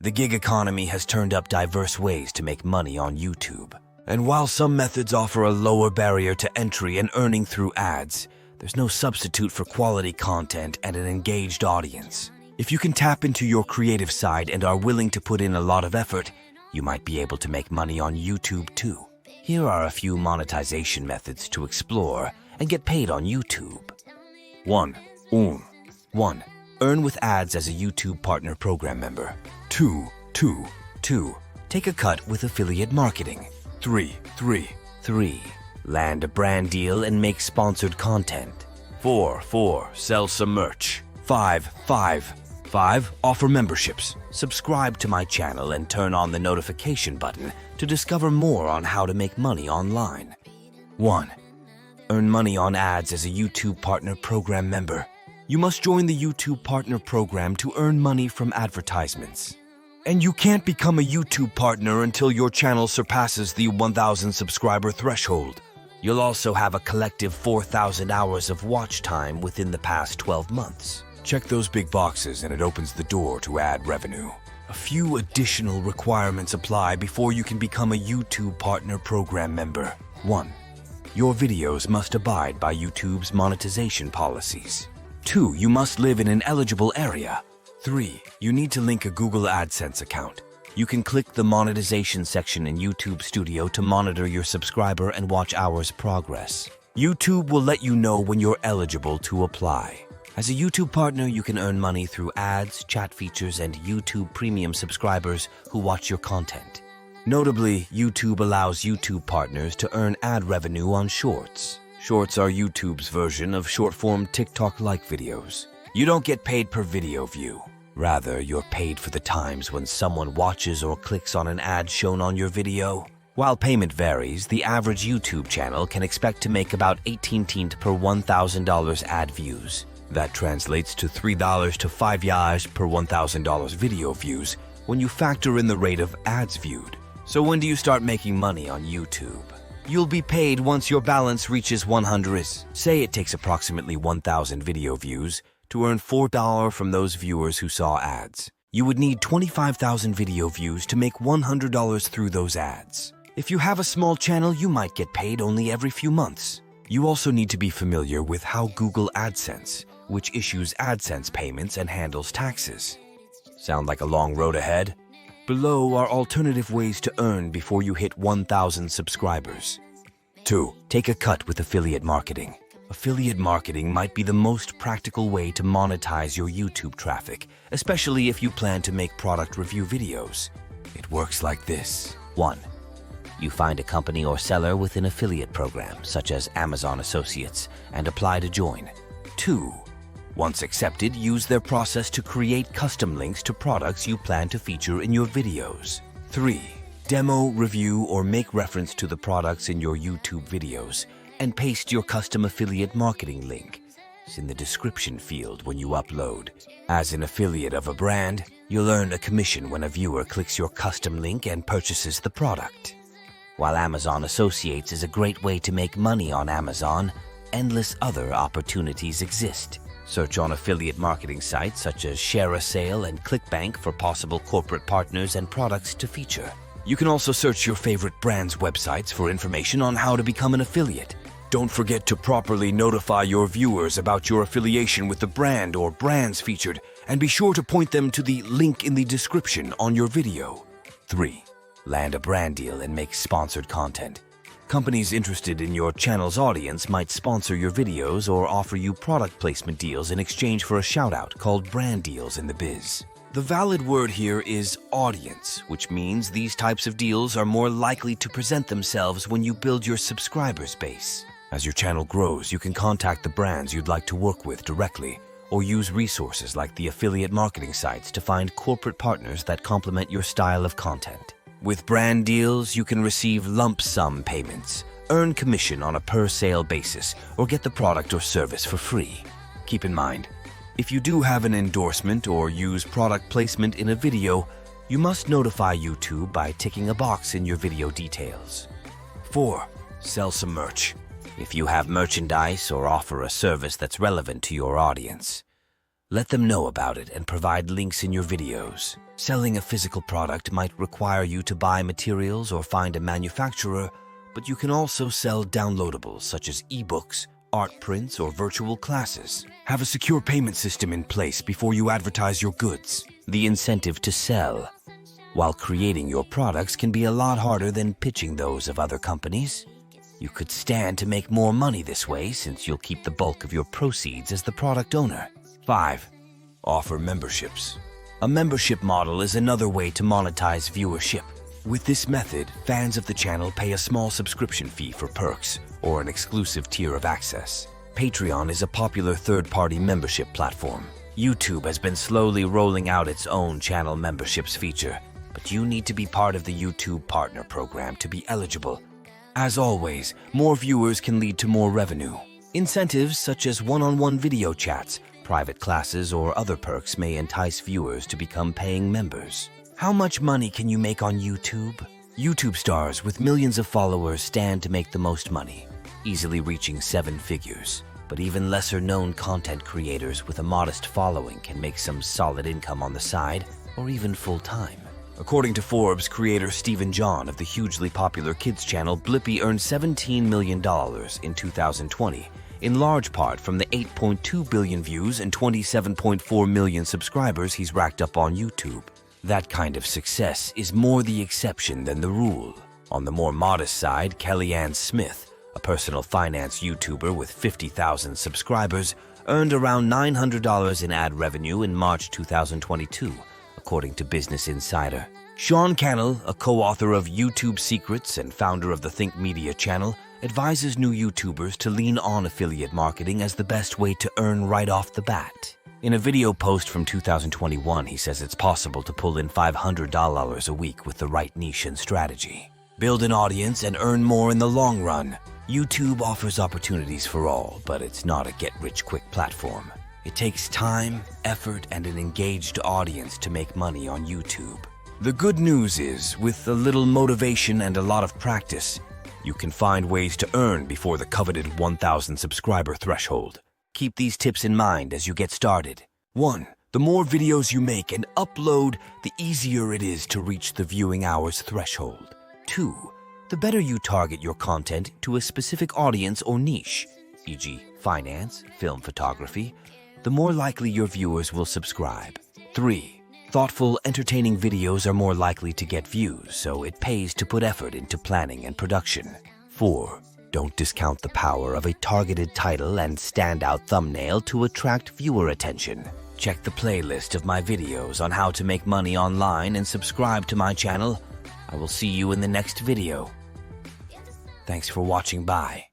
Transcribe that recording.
The gig economy has turned up diverse ways to make money on YouTube. And while some methods offer a lower barrier to entry and earning through ads, there's no substitute for quality content and an engaged audience. If you can tap into your creative side and are willing to put in a lot of effort, you might be able to make money on YouTube too. Here are a few monetization methods to explore and get paid on YouTube. 1. Earn with ads as a YouTube Partner Program member. 2. Take a cut with affiliate marketing. 3. Land a brand deal and make sponsored content. 4. Sell some merch. 5. Offer memberships. Subscribe to my channel and turn on the notification button to discover more on how to make money online. 1. Earn money on ads as a YouTube Partner Program member. You must join the YouTube Partner Program to earn money from advertisements. And you can't become a YouTube partner until your channel surpasses the 1,000 subscriber threshold. You'll also have a collective 4,000 hours of watch time within the past 12 months. Check those big boxes and it opens the door to ad revenue. A few additional requirements apply before you can become a YouTube Partner Program member. 1. Your videos must abide by YouTube's monetization policies. 2. You must live in an eligible area. 3. You need to link a Google AdSense account. You can click the monetization section in YouTube Studio to monitor your subscriber and watch hours progress. YouTube will let you know when you're eligible to apply. As a YouTube partner, you can earn money through ads, chat features, and YouTube Premium subscribers who watch your content. Notably, YouTube allows YouTube partners to earn ad revenue on Shorts. Shorts are YouTube's version of short-form TikTok-like videos. You don't get paid per video view. Rather, you're paid for the times when someone watches or clicks on an ad shown on your video. While payment varies, the average YouTube channel can expect to make about 18 cents per $1,000 ad views. That translates to $3 to $5 per $1,000 video views when you factor in the rate of ads viewed. So when do you start making money on YouTube? You'll be paid once your balance reaches 100. Say it takes approximately 1,000 video views to earn $4 from those viewers who saw ads. You would need 25,000 video views to make $100 through those ads. If you have a small channel, you might get paid only every few months. You also need to be familiar with how Google AdSense, which issues AdSense payments and handles taxes. Sound like a long road ahead? Below are alternative ways to earn before you hit 1,000 subscribers. 2. Take a cut with affiliate marketing. Affiliate marketing might be the most practical way to monetize your YouTube traffic, especially if you plan to make product review videos. It works like this. 1. You find a company or seller with an affiliate program, such as Amazon Associates, and apply to join. 2. Once accepted, use their process to create custom links to products you plan to feature in your videos. 3. Demo, review, or make reference to the products in your YouTube videos and paste your custom affiliate marketing link. It's in the description field when you upload. As an affiliate of a brand, you'll earn a commission when a viewer clicks your custom link and purchases the product. While Amazon Associates is a great way to make money on Amazon, endless other opportunities exist. Search on affiliate marketing sites such as Share a Sale and ClickBank for possible corporate partners and products to feature. You can also search your favorite brand's websites for information on how to become an affiliate. Don't forget to properly notify your viewers about your affiliation with the brand or brands featured, and be sure to point them to the link in the description on your video. 3. Land a brand deal and make sponsored content. Companies interested in your channel's audience might sponsor your videos or offer you product placement deals in exchange for a shout-out called brand deals in the biz. The valid word here is audience, which means these types of deals are more likely to present themselves when you build your subscribers base. As your channel grows, you can contact the brands you'd like to work with directly, or use resources like the affiliate marketing sites to find corporate partners that complement your style of content. With brand deals, you can receive lump sum payments, earn commission on a per-sale basis, or get the product or service for free. Keep in mind, if you do have an endorsement or use product placement in a video, you must notify YouTube by ticking a box in your video details. 4. Sell some merch. If you have merchandise or offer a service that's relevant to your audience. Let them know about it and provide links in your videos. Selling a physical product might require you to buy materials or find a manufacturer, but you can also sell downloadables such as ebooks, art prints, or virtual classes. Have a secure payment system in place before you advertise your goods. The incentive to sell. While creating your products can be a lot harder than pitching those of other companies, you could stand to make more money this way since you'll keep the bulk of your proceeds as the product owner. 5. Offer memberships. A membership model is another way to monetize viewership. With this method, fans of the channel pay a small subscription fee for perks or an exclusive tier of access. Patreon is a popular third-party membership platform. YouTube has been slowly rolling out its own channel memberships feature, but you need to be part of the YouTube Partner Program to be eligible. As always, more viewers can lead to more revenue. Incentives such as one-on-one video chats, private classes, or other perks may entice viewers to become paying members. How much money can you make on YouTube? YouTube stars with millions of followers stand to make the most money, easily reaching 7 figures. But even lesser-known content creators with a modest following can make some solid income on the side, or even full-time. According to Forbes, creator Stephen John of the hugely popular kids channel Blippi earned $17 million in 2020, in large part from the 8.2 billion views and 27.4 million subscribers he's racked up on YouTube. That kind of success is more the exception than the rule. On the more modest side, Kellyanne Smith, a personal finance YouTuber with 50,000 subscribers, earned around $900 in ad revenue in March 2022, according to Business Insider. Sean Cannell, a co-author of YouTube Secrets and founder of the Think Media channel, advises new YouTubers to lean on affiliate marketing as the best way to earn right off the bat. In a video post from 2021, he says it's possible to pull in $500 a week with the right niche and strategy. Build an audience and earn more in the long run. YouTube offers opportunities for all, but it's not a get-rich-quick platform. It takes time, effort, and an engaged audience to make money on YouTube. The good news is, with a little motivation and a lot of practice, you can find ways to earn before the coveted 1,000 subscriber threshold. Keep these tips in mind as you get started. 1. The more videos you make and upload, the easier it is to reach the viewing hours threshold. 2. The better you target your content to a specific audience or niche, e.g. finance, film photography, the more likely your viewers will subscribe. 3. Thoughtful, entertaining videos are more likely to get views, so it pays to put effort into planning and production. 4. Don't discount the power of a targeted title and standout thumbnail to attract viewer attention. Check the playlist of my videos on how to make money online and subscribe to my channel. I will see you in the next video. Thanks for watching. Bye.